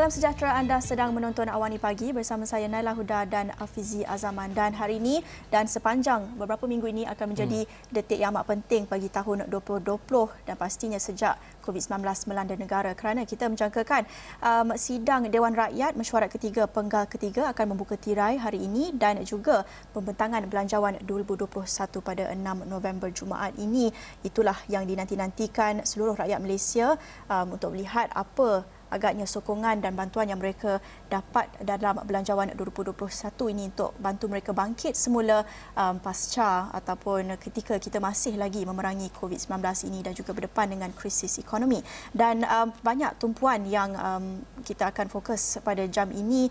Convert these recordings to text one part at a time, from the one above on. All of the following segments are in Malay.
Salam sejahtera, anda sedang menonton Awani Pagi bersama saya Naila Huda dan Afizi Azaman. Dan hari ini dan sepanjang beberapa minggu ini akan menjadi detik yang amat penting bagi tahun 2020 dan pastinya sejak COVID-19 melanda negara kerana kita menjangkakan sidang Dewan Rakyat Mesyuarat Ketiga Penggal Ketiga akan membuka tirai hari ini dan juga pembentangan Belanjawan 2021 pada 6 November Jumaat ini. Itulah yang dinanti-nantikan seluruh rakyat Malaysia untuk melihat apa agaknya sokongan dan bantuan yang mereka dapat dalam Belanjawan 2021 ini untuk bantu mereka bangkit semula pasca ataupun ketika kita masih lagi memerangi COVID-19 ini dan juga berdepan dengan krisis ekonomi. Dan banyak tumpuan yang kita akan fokus pada jam ini,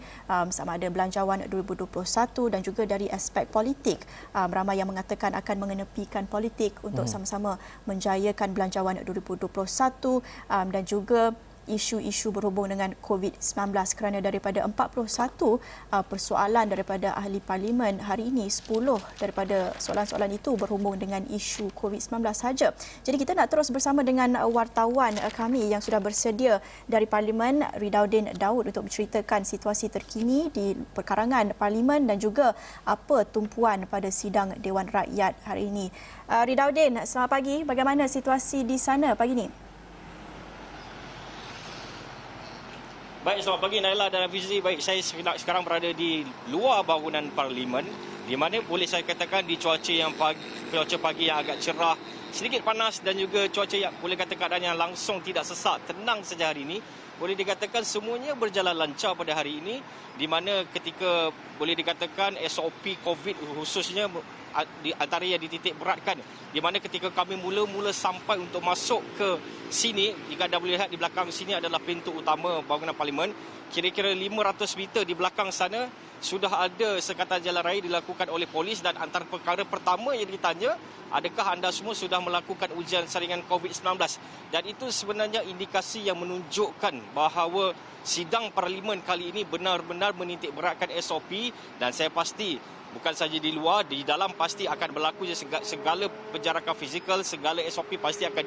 sama ada Belanjawan 2021 dan juga dari aspek politik. Ramai yang mengatakan akan mengenepikan politik untuk sama-sama menjayakan Belanjawan 2021 dan juga isu-isu berhubung dengan COVID-19 kerana daripada 41 persoalan daripada ahli parlimen hari ini, 10 daripada soalan-soalan itu berhubung dengan isu COVID-19 saja. Jadi kita nak terus bersama dengan wartawan kami yang sudah bersedia dari Parlimen, Ridauddin Daud, untuk menceritakan situasi terkini di perkarangan parlimen dan juga apa tumpuan pada sidang Dewan Rakyat hari ini. Ridauddin, selamat pagi. Bagaimana situasi di sana pagi ini? Baik, selamat pagi Naila dan Afizi. Baik, saya sekarang berada di luar bangunan Parlimen, di mana boleh saya katakan di cuaca pagi yang agak cerah, sedikit panas dan juga cuaca yang boleh katakan keadaan yang langsung tidak sesak, tenang saja hari ini. Boleh dikatakan semuanya berjalan lancar pada hari ini, di mana ketika boleh dikatakan SOP COVID khususnya di antara yang dititik beratkan, di mana ketika kami mula-mula sampai untuk masuk ke sini, jika anda boleh lihat di belakang sini adalah pintu utama bangunan parlimen, kira-kira 500 meter di belakang sana sudah ada sekatan jalan raya dilakukan oleh polis dan antara perkara pertama yang ditanya, adakah anda semua sudah melakukan ujian saringan COVID-19? Dan itu sebenarnya indikasi yang menunjukkan bahawa sidang parlimen kali ini benar-benar menitik beratkan SOP, dan saya pasti bukan saja di luar, di dalam pasti akan berlaku segala penjarakan fizikal, segala SOP pasti akan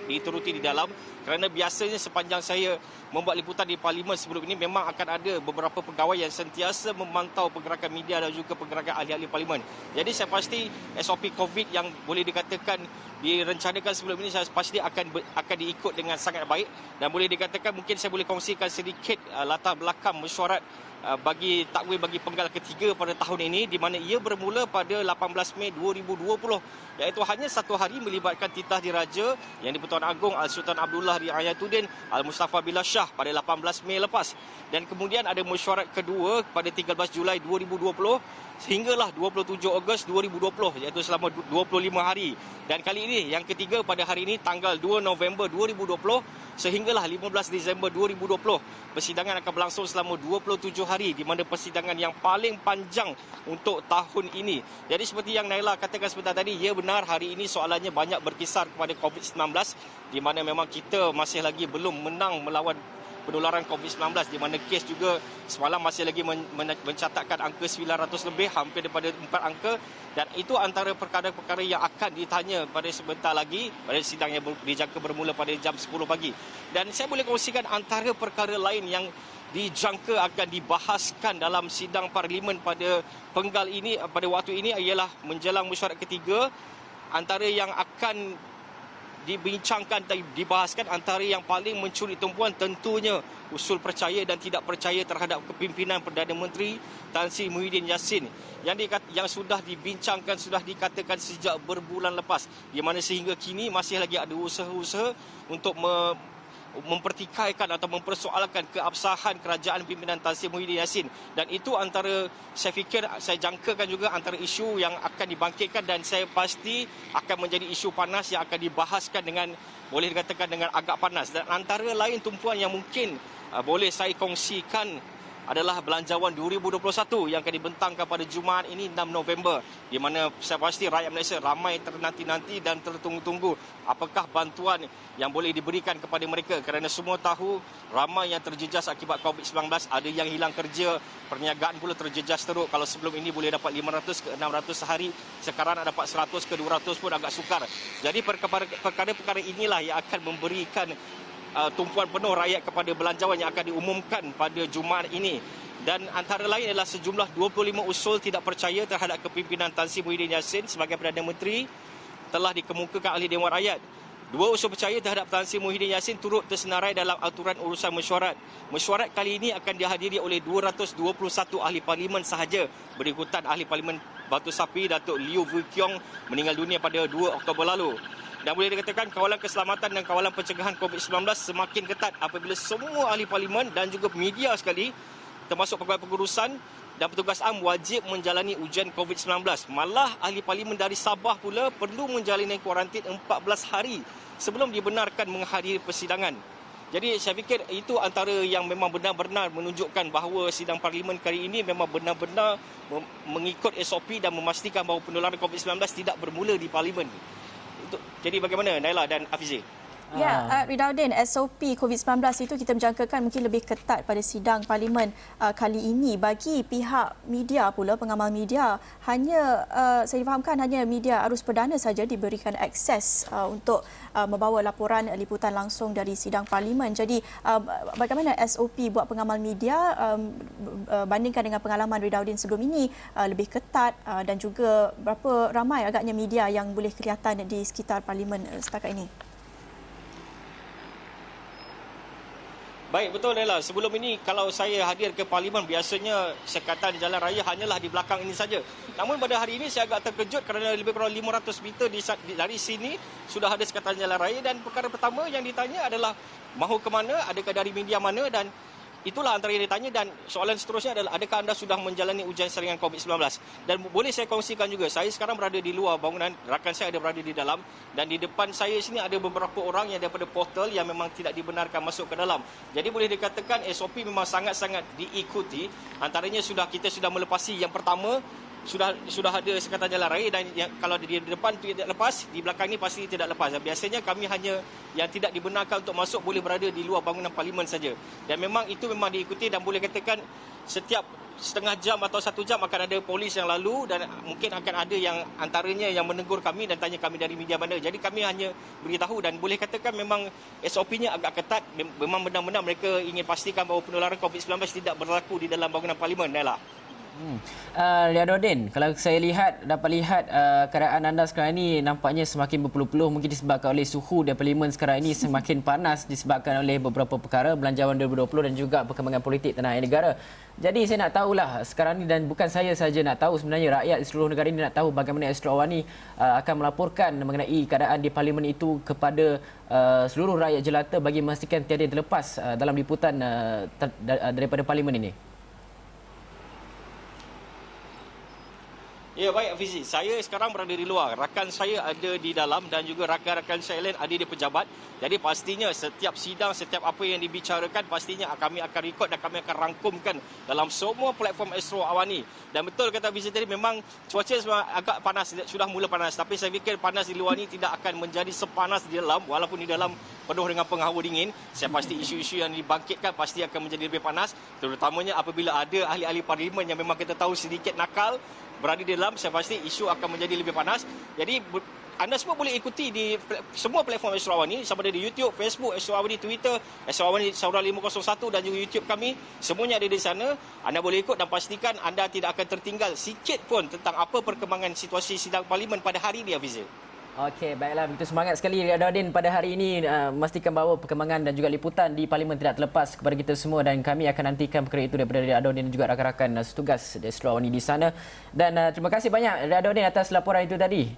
dituruti di dalam, kerana biasanya sepanjang saya membuat liputan di parlimen sebelum ini memang akan ada beberapa pegawai yang sentiasa memantau pergerakan media dan juga pergerakan ahli-ahli parlimen. Jadi saya pasti SOP COVID yang boleh dikatakan direncanakan sebelum ini saya pasti akan diikut dengan sangat baik, dan boleh dikatakan mungkin saya boleh kongsikan sedikit latar belakang mesyuarat bagi takwil bagi penggal ketiga pada tahun ini, di mana ia bermula pada 18 Mei 2020, iaitu hanya satu hari melibatkan titah diraja yang di-Pertuan Agong Al-Sultan Abdullah Riayatuddin Al-Mustafa Billah Shah pada 18 Mei lepas. Dan kemudian ada mesyuarat kedua pada 13 Julai 2020 sehinggalah 27 Ogos 2020, iaitu selama 25 hari. Dan kali ini yang ketiga pada hari ini tanggal 2 November 2020 sehinggalah 15 Disember 2020. Persidangan akan berlangsung selama 27 hari, di mana persidangan yang paling panjang untuk tahun ini. Jadi seperti yang Naila katakan sebentar tadi, ya benar hari ini soalannya banyak berkisar kepada COVID-19, di mana memang kita masih lagi belum menang melawan penularan COVID-19, di mana kes juga semalam masih lagi mencatatkan angka 900 lebih, hampir daripada 4 angka, dan itu antara perkara-perkara yang akan ditanya pada sebentar lagi pada sidang yang dijangka bermula pada jam 10 pagi. Dan saya boleh kongsikan antara perkara lain yang dijangka akan dibahaskan dalam sidang parlimen pada penggal ini, pada waktu ini ialah menjelang mesyuarat ketiga. Antara yang akan dibincangkan dan dibahaskan, antara yang paling mencuri tumpuan tentunya usul percaya dan tidak percaya terhadap kepimpinan Perdana Menteri Tan Sri Muhyiddin Yassin yang sudah dibincangkan, sudah dikatakan sejak berbulan lepas, di mana sehingga kini masih lagi ada usaha-usaha untuk mempertikaikan atau mempersoalkan keabsahan kerajaan pimpinan Tan Sri Muhyiddin Yassin. Dan itu antara, saya fikir, saya jangkakan juga antara isu yang akan dibangkitkan dan saya pasti akan menjadi isu panas yang akan dibahaskan dengan, boleh dikatakan dengan agak panas. Dan antara lain tumpuan yang mungkin boleh saya kongsikan adalah Belanjawan 2021 yang akan dibentangkan pada Jumaat ini 6 November, di mana saya pasti rakyat Malaysia ramai ternanti-nanti dan tertunggu-tunggu apakah bantuan yang boleh diberikan kepada mereka, kerana semua tahu ramai yang terjejas akibat COVID-19, ada yang hilang kerja, perniagaan pula terjejas teruk. Kalau sebelum ini boleh dapat 500 ke 600 sehari, sekarang nak dapat 100 ke 200 pun agak sukar. Jadi perkara-perkara inilah yang akan memberikan tumpuan penuh rakyat kepada belanjawan yang akan diumumkan pada Jumaat ini. Dan antara lain adalah sejumlah 25 usul tidak percaya terhadap kepimpinan Tan Sri Muhyiddin Yassin sebagai Perdana Menteri telah dikemukakan oleh Dewan Rakyat. 2 usul percaya terhadap Tan Sri Muhyiddin Yassin turut tersenarai dalam aturan urusan mesyuarat. Mesyuarat kali ini akan dihadiri oleh 221 ahli parlimen sahaja, berikutan ahli parlimen Batu Sapi Datuk Liew Vui Kiong meninggal dunia pada 2 Oktober lalu. Dan boleh dikatakan kawalan keselamatan dan kawalan pencegahan COVID-19 semakin ketat apabila semua ahli parlimen dan juga media sekali, termasuk pegawai pengurusan dan petugas am wajib menjalani ujian COVID-19. Malah ahli parlimen dari Sabah pula perlu menjalani kuarantin 14 hari sebelum dibenarkan menghadiri persidangan. Jadi saya fikir itu antara yang memang benar-benar menunjukkan bahawa sidang parlimen kali ini memang benar-benar mengikut SOP dan memastikan bahawa penularan COVID-19 tidak bermula di parlimen. Jadi bagaimana Naila dan Afizi? Ya, Ridauddin, SOP COVID-19 itu kita menjangkakan mungkin lebih ketat pada sidang parlimen kali ini. Bagi pihak media pula, pengamal media, hanya saya difahamkan hanya media arus perdana saja diberikan akses untuk membawa laporan liputan langsung dari sidang parlimen. Jadi bagaimana SOP buat pengamal media bandingkan dengan pengalaman Ridauddin sebelum ini, lebih ketat dan juga berapa ramai agaknya media yang boleh kelihatan di sekitar parlimen setakat ini? Baik, betul Naila. Sebelum ini kalau saya hadir ke parlimen, biasanya sekatan di jalan raya hanyalah di belakang ini saja. Namun pada hari ini saya agak terkejut kerana lebih kurang 500 meter dari sini sudah ada sekatan jalan raya, dan perkara pertama yang ditanya adalah mahu ke mana, adakah dari media mana, dan itulah antara yang ditanya. Dan soalan seterusnya adalah adakah anda sudah menjalani ujian saringan COVID-19. Dan boleh saya kongsikan juga, saya sekarang berada di luar bangunan, rakan saya ada berada di dalam, dan di depan saya sini ada beberapa orang yang daripada portal yang memang tidak dibenarkan masuk ke dalam. Jadi boleh dikatakan SOP memang sangat-sangat diikuti. Antaranya kita sudah melepasi yang pertama, sudah ada sekatan jalan raya, dan kalau di depan tidak lepas, di belakang ini pasti tidak lepas. Biasanya kami hanya yang tidak dibenarkan untuk masuk boleh berada di luar bangunan parlimen saja. Dan memang itu memang diikuti, dan boleh katakan setiap setengah jam atau 1 jam akan ada polis yang lalu, dan mungkin akan ada yang antaranya yang menegur kami dan tanya kami dari media mana. Jadi kami hanya beritahu, dan boleh katakan memang SOP-nya agak ketat. Memang benar-benar mereka ingin pastikan bahawa penularan COVID-19 tidak berlaku di dalam bangunan parlimen. Naila. Ridauddin, kalau saya dapat lihat keadaan anda sekarang ini nampaknya semakin berpeluh-peluh, mungkin disebabkan oleh suhu di parlimen sekarang ini semakin panas disebabkan oleh beberapa perkara, belanjawan 2020 dan juga perkembangan politik tanah air negara. Jadi saya nak tahulah sekarang ini, dan bukan saya saja nak tahu, sebenarnya rakyat di seluruh negara ini nak tahu bagaimana Astro Awani akan melaporkan mengenai keadaan di parlimen itu kepada seluruh rakyat jelata bagi memastikan tiada yang terlepas dalam liputan daripada parlimen ini. Ya, baik Fizi. Saya sekarang berada di luar. Rakan saya ada di dalam dan juga rakan-rakan saya lain ada di pejabat. Jadi pastinya setiap sidang, setiap apa yang dibicarakan pastinya kami akan rekod dan kami akan rangkumkan dalam semua platform Astro Awani. Dan betul kata Fizi tadi, memang cuaca agak panas, sudah mula panas. Tapi saya fikir panas di luar ni tidak akan menjadi sepanas di dalam. Walaupun di dalam penuh dengan penghawa dingin, saya pasti isu-isu yang dibangkitkan pasti akan menjadi lebih panas. Terutamanya apabila ada ahli-ahli parlimen yang memang kita tahu sedikit nakal berada di dalam, saya pasti isu akan menjadi lebih panas. Jadi anda semua boleh ikuti di semua platform Astro Awani, sama ada di YouTube, Facebook, Astro Awani, Twitter, Astro Awani Saudara 501 dan juga YouTube kami. Semuanya ada di sana. Anda boleh ikut dan pastikan anda tidak akan tertinggal sikit pun tentang apa perkembangan situasi sidang parlimen pada hari ini, Hafizil. Okey, baiklah. Begitu semangat sekali Ridauddin pada hari ini memastikan bahawa perkembangan dan juga liputan di parlimen tidak terlepas kepada kita semua, dan kami akan nantikan perkara itu daripada Ridauddin dan juga rakan-rakan setugas di Astro Awani di sana. Dan terima kasih banyak Ridauddin atas laporan itu tadi.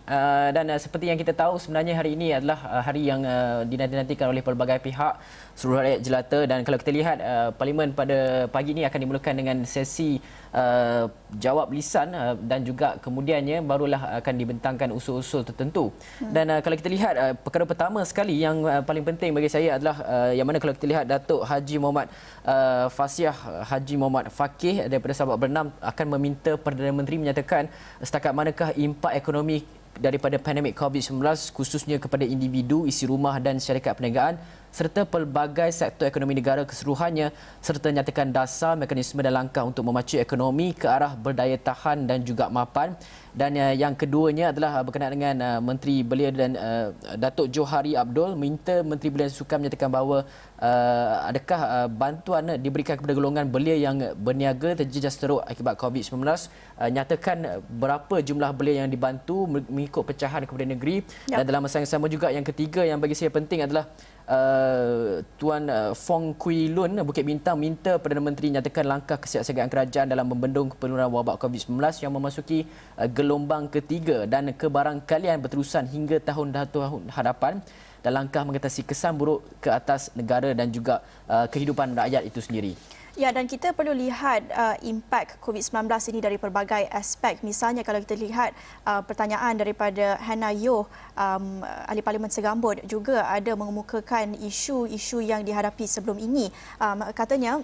Dan seperti yang kita tahu, sebenarnya hari ini adalah hari yang dinanti-nantikan oleh pelbagai pihak, seluruh rakyat jelata. Dan kalau kita lihat parlimen pada pagi ini akan dimulakan dengan sesi jawab lisan dan juga kemudiannya barulah akan dibentangkan usul-usul tertentu. Dan kalau kita lihat perkara pertama sekali yang paling penting bagi saya adalah yang mana kalau kita lihat Datuk Haji Muhammad Fasiah Haji Muhammad Fakih daripada Sabak Bernam akan meminta Perdana Menteri menyatakan setakat manakah impak ekonomi daripada pandemik COVID-19 khususnya kepada individu, isi rumah dan syarikat perniagaan serta pelbagai sektor ekonomi negara keseluruhannya serta nyatakan dasar mekanisme dan langkah untuk memacu ekonomi ke arah berdaya tahan dan juga mapan. Dan yang keduanya adalah berkenaan dengan Menteri Belia dan Datuk Johari Abdul minta Menteri Belia dan Sukan menyatakan bahawa adakah bantuan diberikan kepada golongan belia yang berniaga terjejas teruk akibat COVID-19, nyatakan berapa jumlah belia yang dibantu mengikut pecahan kepada negeri. Dan dalam masa yang sama juga yang ketiga yang bagi saya penting adalah Tuan Fong Kui Lun Bukit Bintang minta Perdana Menteri nyatakan langkah kesiapsiagaan kerajaan dalam membendung penularan wabak COVID-19 yang memasuki gelombang ketiga dan kebarangkalian berterusan hingga tahun hadapan dan langkah mengatasi kesan buruk ke atas negara dan juga kehidupan rakyat itu sendiri. Ya, dan kita perlu lihat impak COVID-19 ini dari pelbagai aspek. Misalnya kalau kita lihat pertanyaan daripada Hannah Yeoh, Ahli Parlimen Segambut, juga ada mengemukakan isu-isu yang dihadapi sebelum ini. Katanya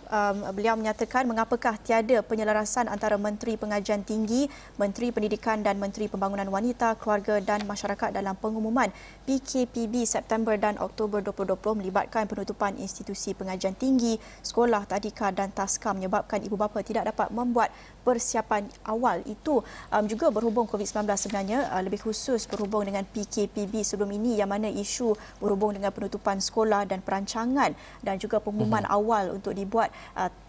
beliau menyatakan mengapakah tiada penyelarasan antara Menteri Pengajian Tinggi, Menteri Pendidikan dan Menteri Pembangunan Wanita, Keluarga dan Masyarakat dalam pengumuman PKPB September dan Oktober 2020 melibatkan penutupan institusi pengajian tinggi, sekolah, tadika dan taska menyebabkan ibu bapa tidak dapat membuat persiapan awal. Itu juga berhubung COVID-19 sebenarnya, lebih khusus berhubung dengan PKPB sebelum ini yang mana isu berhubung dengan penutupan sekolah dan perancangan dan juga pengumuman awal untuk dibuat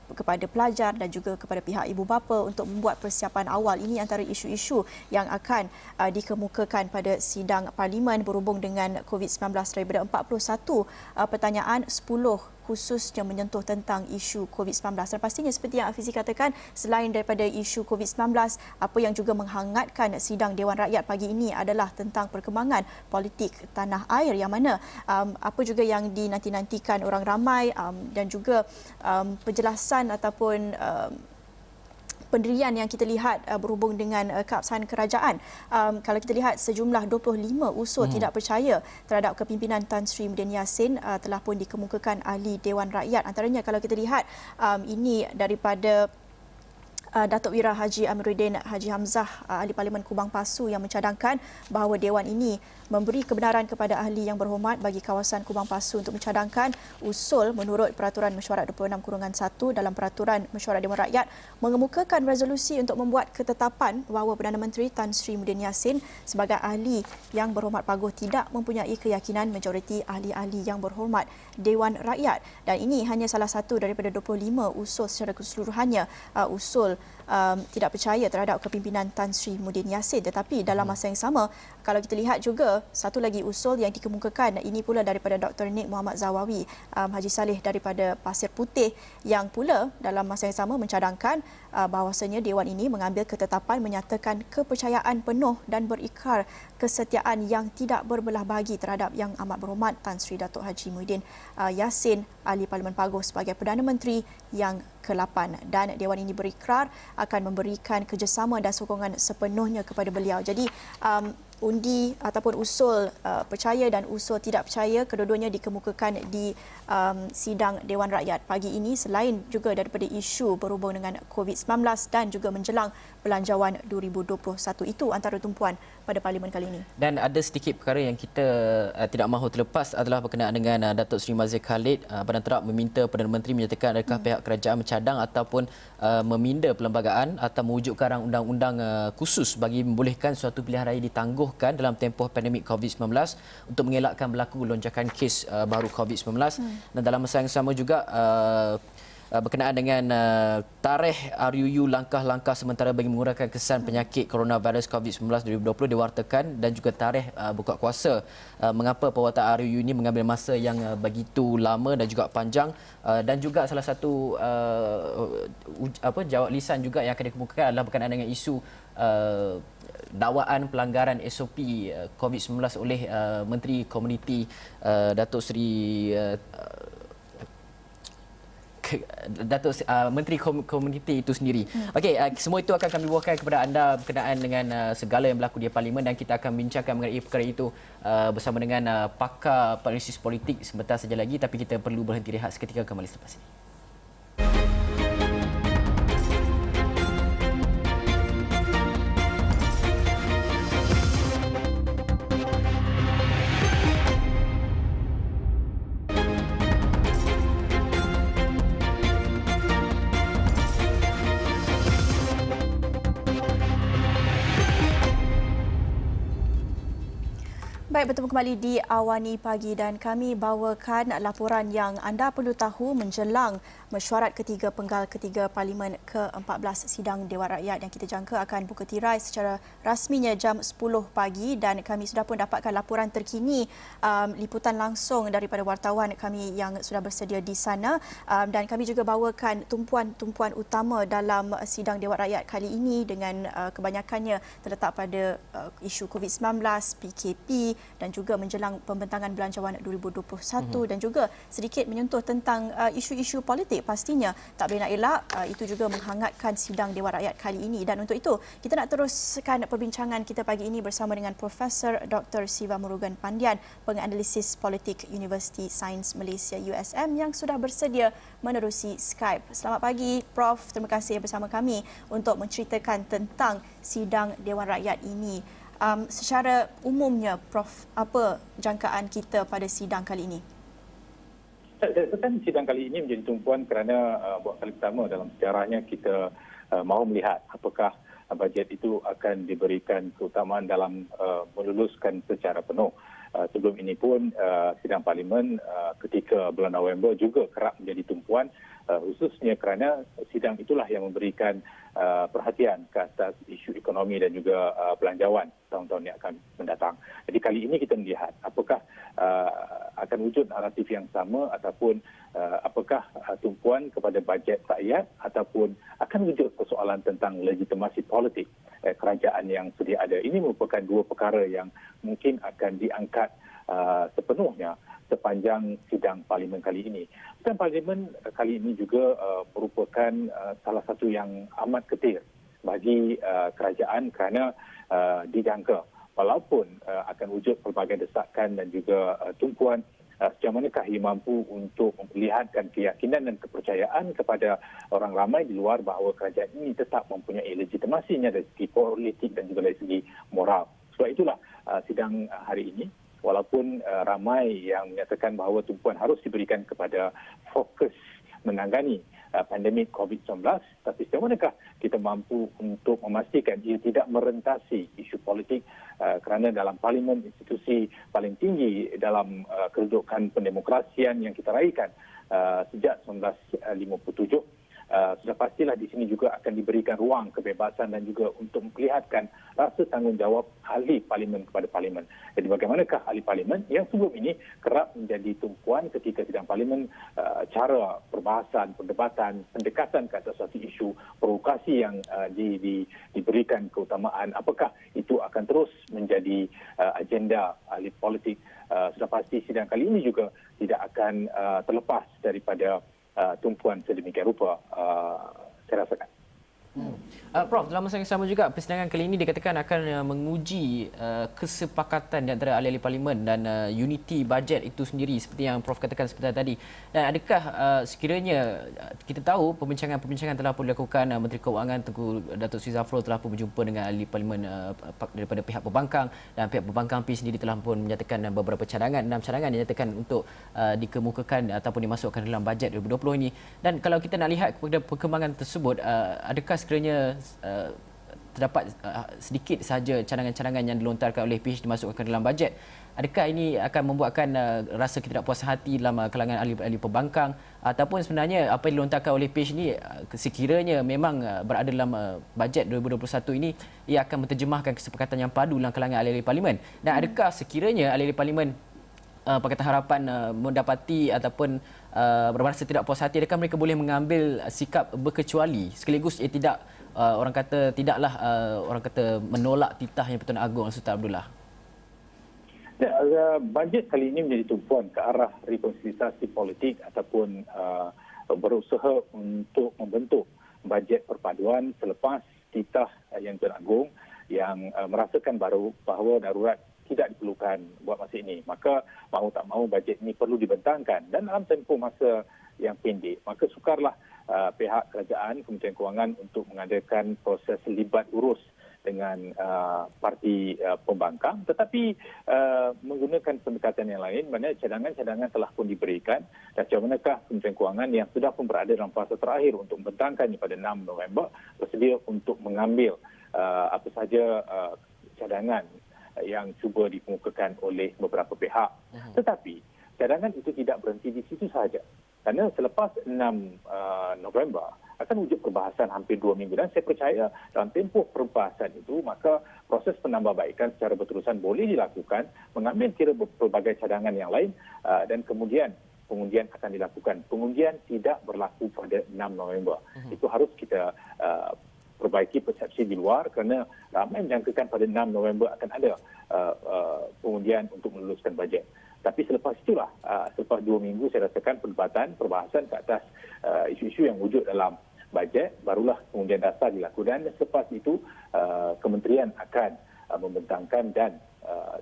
kepada pelajar dan juga kepada pihak ibu bapa untuk membuat persiapan awal. Ini antara isu-isu yang akan dikemukakan pada sidang parlimen berhubung dengan COVID-19. Daripada 41 pertanyaan, 10 khususnya menyentuh tentang isu COVID-19. Dan pastinya seperti yang Afizi katakan, selain daripada isu COVID-19, apa yang juga menghangatkan sidang Dewan Rakyat pagi ini adalah tentang perkembangan politik tanah air yang mana apa juga yang dinanti-nantikan orang ramai dan juga penjelasan ataupun pendirian yang kita lihat berhubung dengan keabsahan kerajaan. Kalau kita lihat sejumlah 25 usul tidak percaya terhadap kepimpinan Tan Sri Muhyiddin Yassin telah pun dikemukakan ahli Dewan Rakyat. Antaranya kalau kita lihat ini daripada Datuk Wira Haji Amiruddin Haji Hamzah, Ahli Parlimen Kubang Pasu, yang mencadangkan bahawa Dewan ini memberi kebenaran kepada ahli yang berhormat bagi kawasan Kubang Pasu untuk mencadangkan usul menurut Peraturan Mesyuarat 26-1 dalam Peraturan Mesyuarat Dewan Rakyat mengemukakan resolusi untuk membuat ketetapan bahawa Perdana Menteri Tan Sri Muhyiddin Yassin sebagai ahli yang berhormat paguh tidak mempunyai keyakinan majoriti ahli-ahli yang berhormat Dewan Rakyat. Dan ini hanya salah satu daripada 25 usul secara keseluruhannya, usul tidak percaya terhadap kepimpinan Tan Sri Muhyiddin Yassin. Tetapi dalam masa yang sama, kalau kita lihat juga satu lagi usul yang dikemukakan, ini pula daripada Dr. Nik Muhammad Zawawi, Haji Saleh daripada Pasir Putih, yang pula dalam masa yang sama mencadangkan bahawasanya Dewan ini mengambil ketetapan menyatakan kepercayaan penuh dan berikrar kesetiaan yang tidak berbelah bagi terhadap Yang Amat Berhormat Tan Sri Datuk Haji Muhyiddin Yassin, Ahli Parlimen Paguh, sebagai Perdana Menteri yang ke-8. Dan Dewan ini berikrar akan memberikan kerjasama dan sokongan sepenuhnya kepada beliau. Jadi undi ataupun usul percaya dan usul tidak percaya kedua-duanya dikemukakan di sidang Dewan Rakyat pagi ini, selain juga daripada isu berhubung dengan COVID-19 dan juga menjelang Belanjawan 2021. Itu antara tumpuan pada parlimen kali ini. Dan ada sedikit perkara yang kita tidak mahu terlepas adalah berkenaan dengan Datuk Seri Mazir Khalid. Badan Terap meminta Perdana Menteri menyatakan adakah pihak kerajaan mencadang ataupun meminda perlembagaan atau mewujudkan rang undang-undang khusus bagi membolehkan suatu pilihan raya ditangguhkan dalam tempoh pandemik COVID-19 untuk mengelakkan berlaku lonjakan kes baru COVID-19. Dan dalam masa yang sama juga berkenaan dengan tarikh RUU langkah-langkah sementara bagi mengurangkan kesan penyakit coronavirus COVID-19 2020 diwartakan dan juga tarikh buka kuasa. Mengapa pembuatan RUU ini mengambil masa yang begitu lama dan juga panjang, dan juga salah satu jawab lisan juga yang akan dikemukakan adalah berkenaan dengan isu dakwaan pelanggaran SOP COVID-19 oleh Menteri Komuniti Datuk Seri Menteri Komuniti itu sendiri. Okey, semua itu akan kami bawakan kepada anda berkenaan dengan segala yang berlaku di parlimen, dan kita akan bincangkan mengenai perkara itu bersama dengan pakar analisis politik sebentar saja lagi, tapi kita perlu berhenti rehat seketika, kembali selepas ini. Baik, bertemu kembali di Awani Pagi dan kami bawakan laporan yang anda perlu tahu menjelang mesyuarat ketiga penggal ketiga Parlimen ke-14 sidang Dewan Rakyat yang kita jangka akan buka tirai secara rasminya jam 10 pagi dan kami sudah pun dapatkan laporan terkini liputan langsung daripada wartawan kami yang sudah bersedia di sana dan kami juga bawakan tumpuan-tumpuan utama dalam sidang Dewan Rakyat kali ini dengan kebanyakannya terletak pada isu COVID-19, PKP dan juga menjelang pembentangan Belanjawan 2021 dan juga sedikit menyentuh tentang isu-isu politik pastinya. Tak boleh nak elak, itu juga menghangatkan sidang Dewan Rakyat kali ini dan untuk itu kita nak teruskan perbincangan kita pagi ini bersama dengan Profesor Dr. Siva Murugan Pandian, penganalisis politik Universiti Sains Malaysia USM yang sudah bersedia menerusi Skype. Selamat pagi Prof, terima kasih bersama kami untuk menceritakan tentang sidang Dewan Rakyat ini. Secara umumnya, Prof, apa jangkaan kita pada sidang kali ini? Saya rasakan sidang kali ini menjadi tumpuan kerana buat kali pertama dalam sejarahnya kita mahu melihat apakah bajet itu akan diberikan keutamaan dalam meluluskan secara penuh. Sebelum ini pun sidang Parlimen ketika bulan November juga kerap menjadi tumpuan khususnya kerana sidang itulah yang memberikan perhatian ke atas isu ekonomi dan juga belanjawan tahun-tahun yang akan mendatang. Jadi kali ini kita melihat apakah akan wujud naratif yang sama ataupun apakah tumpuan kepada bajet rakyat ataupun akan wujud persoalan tentang legitimasi politik kerajaan yang sedia ada. Ini merupakan dua perkara yang mungkin akan diangkat sepenuhnya sepanjang sidang Parlimen kali ini. Sidang Parlimen kali ini juga merupakan salah satu yang amat ketir bagi kerajaan kerana dijangka walaupun akan wujud pelbagai desakan dan juga tumpuan sejauh manakah ia mampu untuk memperlihatkan keyakinan dan kepercayaan kepada orang ramai di luar bahawa kerajaan ini tetap mempunyai legitimasinya dari segi politik dan juga dari segi moral. Sebab itulah sidang hari ini walaupun ramai yang menyatakan bahawa tumpuan harus diberikan kepada fokus menangani pandemik COVID-19, tapi sejauh manakah kita mampu untuk memastikan ia tidak merentasi isu politik kerana dalam Parlimen, institusi paling tinggi dalam kedudukan pendemokrasian yang kita raikan sejak 1957, sudah pastilah di sini juga akan diberikan ruang kebebasan dan juga untuk memperlihatkan rasa tanggungjawab ahli Parlimen kepada Parlimen. Jadi bagaimanakah ahli Parlimen yang sebelum ini kerap menjadi tumpuan ketika sidang Parlimen, cara perbahasan, perdebatan, pendekatan ke atas satu isu provokasi yang diberikan keutamaan, apakah itu akan terus menjadi agenda ahli politik. Sudah pasti sidang kali ini juga tidak akan terlepas daripada tumpuan sedemikian rupa, saya rasakan. Prof, dalam masa yang sama juga persidangan kali ini dikatakan akan menguji kesepakatan di antara ahli-ahli Parlimen dan unity bajet itu sendiri seperti yang Prof katakan sebentar tadi. Dan adakah sekiranya kita tahu perbincangan telah pun dilakukan, Menteri Keuangan Tengku Datuk Sri Zafrul telah pun berjumpa dengan ahli Parlimen daripada pihak pembangkang dan pihak pembangkang P sendiri telah pun menyatakan beberapa cadangan, 6 cadangan dinyatakan untuk dikemukakan ataupun dimasukkan dalam bajet 2020 ini. Dan kalau kita nak lihat kepada perkembangan tersebut, adakah sekiranya terdapat sedikit sahaja cadangan-cadangan yang dilontarkan oleh PH dimasukkan dalam bajet, adakah ini akan membuatkan rasa ketidakpuasan hati dalam kalangan ahli-ahli pembangkang ataupun sebenarnya apa yang dilontarkan oleh PH ini sekiranya memang berada dalam bajet 2021 ini ia akan menterjemahkan kesepakatan yang padu dalam kalangan ahli-ahli Parlimen, dan adakah sekiranya ahli-ahli Parlimen Pakatan Harapan mendapati ataupun berasa tidak puas hati, adakah mereka boleh mengambil sikap berkecuali sekaligus ia tidak orang kata tidaklah orang kata menolak titah Yang Pertuan Agong Sultan Abdullah? Bajet kali ini menjadi tumpuan ke arah rekonsiliasi politik ataupun berusaha untuk membentuk bajet perpaduan selepas titah Yang Pertuan Agong yang merasakan bahawa darurat tidak diperlukan buat masa ini. Maka mahu tak mahu bajet ini perlu dibentangkan dan dalam tempoh masa yang pendek. Maka sukarlah pihak kerajaan, Kementerian Kewangan untuk mengadakan proses libat urus dengan parti pembangkang, tetapi menggunakan pendekatan yang lain, mana cadangan-cadangan telah pun diberikan dan macam manakah Kementerian Kewangan yang sudah pun berada dalam fasa terakhir untuk membentangkannya pada 6 November bersedia untuk mengambil apa sahaja cadangan yang cuba dikemukakan oleh beberapa pihak. Tetapi cadangan itu tidak berhenti di situ sahaja. Kerana selepas 6 November akan wujud perbahasan hampir 2 minggu dan saya percaya dalam tempoh perbahasan itu maka proses penambahbaikan secara berterusan boleh dilakukan, mengambil kira pelbagai cadangan yang lain dan kemudian pengundian akan dilakukan. Pengundian tidak berlaku pada 6 November. Itu harus kita perbaiki persepsi di luar kerana ramai menjangkakan pada 6 November akan ada pengundian untuk meluluskan bajet. Tapi selepas itulah, selepas 2 minggu saya rasakan perbahasan ke atas isu-isu yang wujud dalam bajet, barulah pengundian dasar dilakukan dan selepas itu kementerian akan membentangkan dan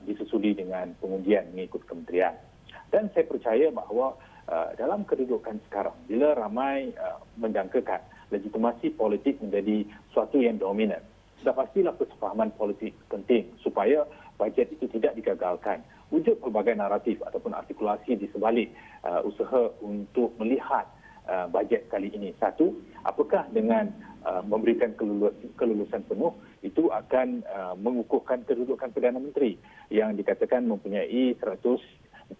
disusuli dengan pengundian mengikut kementerian. Dan saya percaya bahawa dalam kedudukan sekarang, bila ramai menjangkakan legitimasi politik menjadi suatu yang dominan, sudah pastilah kesefahaman politik penting supaya bajet itu tidak digagalkan. Wujud pelbagai naratif ataupun artikulasi di sebalik usaha untuk melihat bajet kali ini. Satu, apakah dengan memberikan kelulusan penuh itu akan mengukuhkan kedudukan Perdana Menteri yang dikatakan mempunyai 114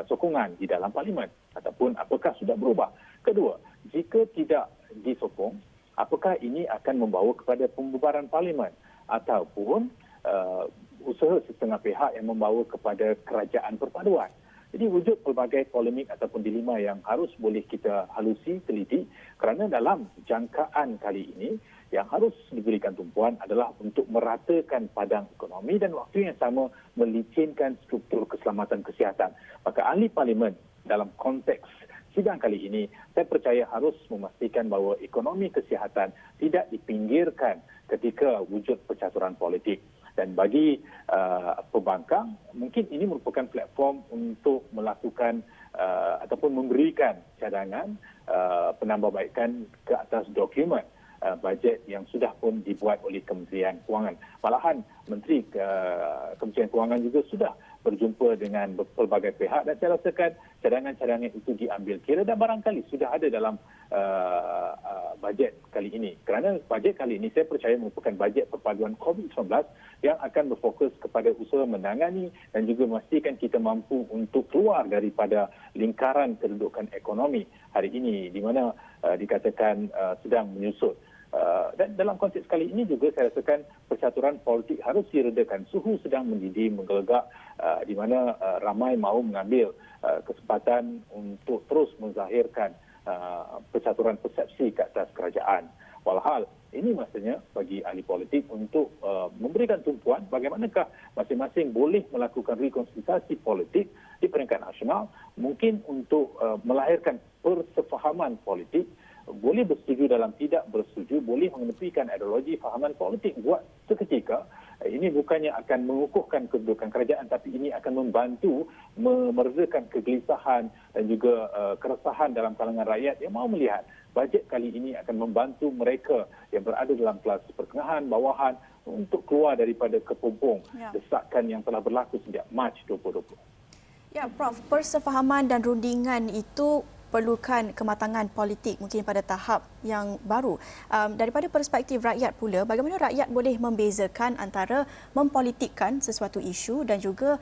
sokongan di dalam Parlimen ataupun apakah sudah berubah. Kedua, jika tidak disokong, apakah ini akan membawa kepada pembubaran Parlimen ataupun usaha setengah pihak yang membawa kepada kerajaan perpaduan. Jadi wujud pelbagai polemik ataupun dilema yang harus boleh kita halusi, teliti kerana dalam jangkaan kali ini yang harus diberikan tumpuan adalah untuk meratakan padang ekonomi dan waktu yang sama melicinkan struktur keselamatan kesihatan. Maka ahli parlimen dalam konteks sidang kali ini saya percaya harus memastikan bahawa ekonomi kesihatan tidak dipinggirkan ketika wujud percaturan politik. Dan bagi pembangkang, mungkin ini merupakan platform untuk melakukan ataupun memberikan cadangan penambahbaikan ke atas dokumen bajet yang sudah pun dibuat oleh Kementerian Kewangan. Malahan Menteri Kementerian Kewangan juga sudah berjumpa dengan pelbagai pihak dan saya rasakan cadangan-cadangan itu diambil kira dan barangkali sudah ada dalam bajet kali ini. Kerana bajet kali ini saya percaya merupakan bajet perpaduan COVID-19 yang akan berfokus kepada usaha menangani dan juga memastikan kita mampu untuk keluar daripada lingkaran kedudukan ekonomi hari ini di mana dikatakan sedang menyusut. Dan dalam konteks kali ini juga saya rasakan percaturan politik harus diredakan. Suhu sedang mendidih, menggelegak di mana ramai mahu mengambil kesempatan untuk terus menzahirkan percaturan persepsi ke atas kerajaan. Walhal ini masanya bagi ahli politik untuk memberikan tumpuan bagaimanakah masing-masing boleh melakukan rekonsilitasi politik di peringkat nasional, mungkin untuk melahirkan persefahaman politik, boleh bersetuju dalam tidak bersetuju, boleh mengenepikan ideologi fahaman politik buat seketika. Ini bukannya akan mengukuhkan kedudukan kerajaan, tapi ini akan membantu meredakan kegelisahan dan juga keresahan dalam kalangan rakyat yang mahu melihat bajet kali ini akan membantu mereka yang berada dalam kelas pertengahan, bawahan untuk keluar daripada kepompong desakan yang telah berlaku sejak Mac 2020. Ya, Prof, persefahaman dan rundingan itu perlukan kematangan politik mungkin pada tahap yang baru. Daripada perspektif rakyat pula, bagaimana rakyat boleh membezakan antara mempolitikkan sesuatu isu dan juga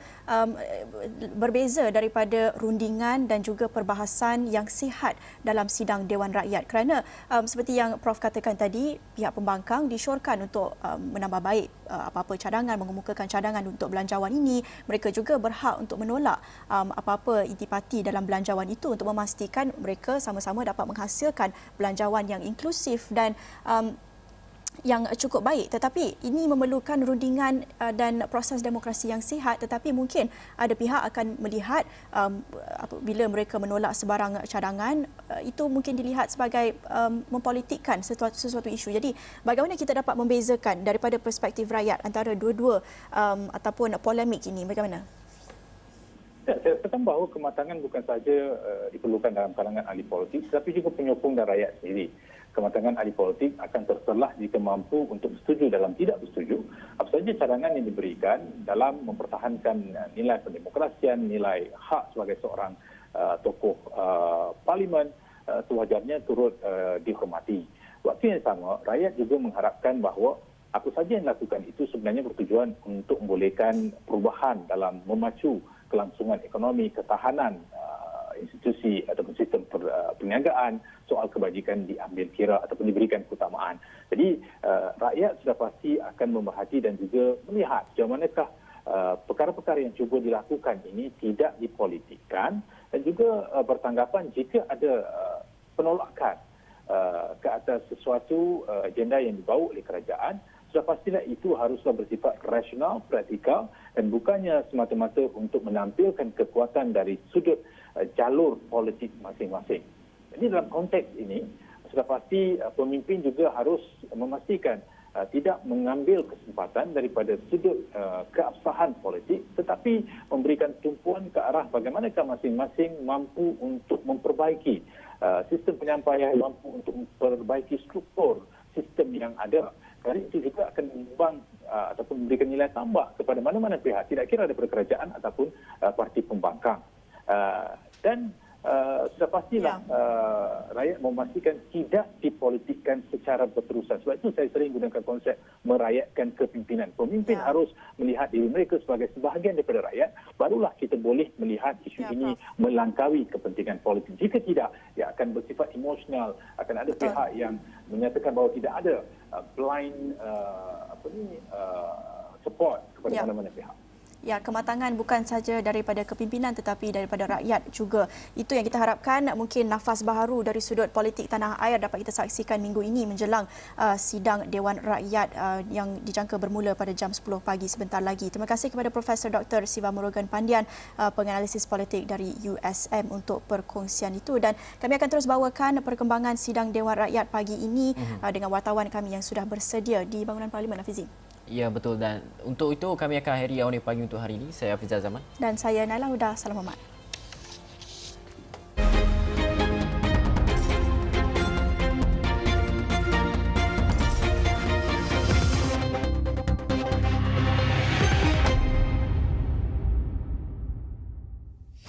berbeza daripada rundingan dan juga perbahasan yang sihat dalam sidang Dewan Rakyat. Kerana seperti yang Prof katakan tadi, pihak pembangkang disyorkan untuk menambah baik apa-apa cadangan, mengemukakan cadangan untuk belanjawan ini. Mereka juga berhak untuk menolak apa-apa intipati dalam belanjawan itu untuk memastikan mereka sama-sama dapat menghasilkan belanjawan yang inklusif dan yang cukup baik. Tetapi ini memerlukan rundingan dan proses demokrasi yang sihat, tetapi mungkin ada pihak akan melihat apabila mereka menolak sebarang cadangan, itu mungkin dilihat sebagai mempolitikkan sesuatu isu. Jadi bagaimana kita dapat membezakan daripada perspektif rakyat antara dua-dua ataupun polemik ini, bagaimana? Saya katakan bahawa kematangan bukan sahaja diperlukan dalam kalangan ahli politik, tetapi juga penyokong dan rakyat sendiri. Kematangan ahli politik akan terselah jika mampu untuk bersetuju dalam tidak bersetuju apa saja cadangan yang diberikan dalam mempertahankan nilai pendemokrasian, nilai hak sebagai seorang tokoh parlimen sewajarnya turut dihormati. Waktu yang sama, rakyat juga mengharapkan bahawa apa saja yang dilakukan itu sebenarnya bertujuan untuk membolehkan perubahan dalam memacu kelangsungan ekonomi, ketahanan institusi ataupun sistem perniagaan, soal kebajikan diambil kira ataupun diberikan keutamaan. Jadi rakyat sudah pasti akan memerhati dan juga melihat sejauh manakah perkara-perkara yang cuba dilakukan ini tidak dipolitikkan dan juga bertanggapan jika ada penolakan ke atas sesuatu agenda yang dibawa oleh kerajaan, sudah pastilah itu haruslah bersifat rasional, praktikal dan bukannya semata-mata untuk menampilkan kekuatan dari sudut jalur politik masing-masing. Jadi dalam konteks ini, sudah pasti pemimpin juga harus memastikan tidak mengambil kesempatan daripada sudut keabsahan politik tetapi memberikan tumpuan ke arah bagaimanakah masing-masing mampu untuk memperbaiki sistem penyampaian, mampu untuk memperbaiki struktur sistem yang ada. Kerana itu juga akan menyumbang ataupun memberikan nilai tambah kepada mana-mana pihak, tidak kira daripada kerajaan ataupun parti pembangkang. Dan sudah pastilah rakyat memastikan tidak dipolitikkan secara berterusan. Sebab itu saya sering gunakan konsep merakyatkan kepimpinan. Pemimpin harus melihat diri mereka sebagai sebahagian daripada rakyat, barulah kita boleh melihat isu ini melangkaui kepentingan politik. Jika tidak, ia akan bersifat emosional, akan ada pihak yang menyatakan bahawa tidak ada blind support kepada mana-mana pihak. Ya, kematangan bukan saja daripada kepimpinan tetapi daripada rakyat juga. Itu yang kita harapkan, mungkin nafas baharu dari sudut politik tanah air dapat kita saksikan minggu ini menjelang sidang Dewan Rakyat yang dijangka bermula pada jam 10 pagi sebentar lagi. Terima kasih kepada Profesor Dr. Siva Murugan Pandian, penganalisis politik dari USM untuk perkongsian itu, dan kami akan terus bawakan perkembangan sidang Dewan Rakyat pagi ini dengan wartawan kami yang sudah bersedia di bangunan Parlimen, Hafizi. Ya, betul, dan untuk itu kami akan akhiri Awani Pagi untuk hari ini. Saya Hafizah Zaman. Dan saya Naila Huda. Salam hormat.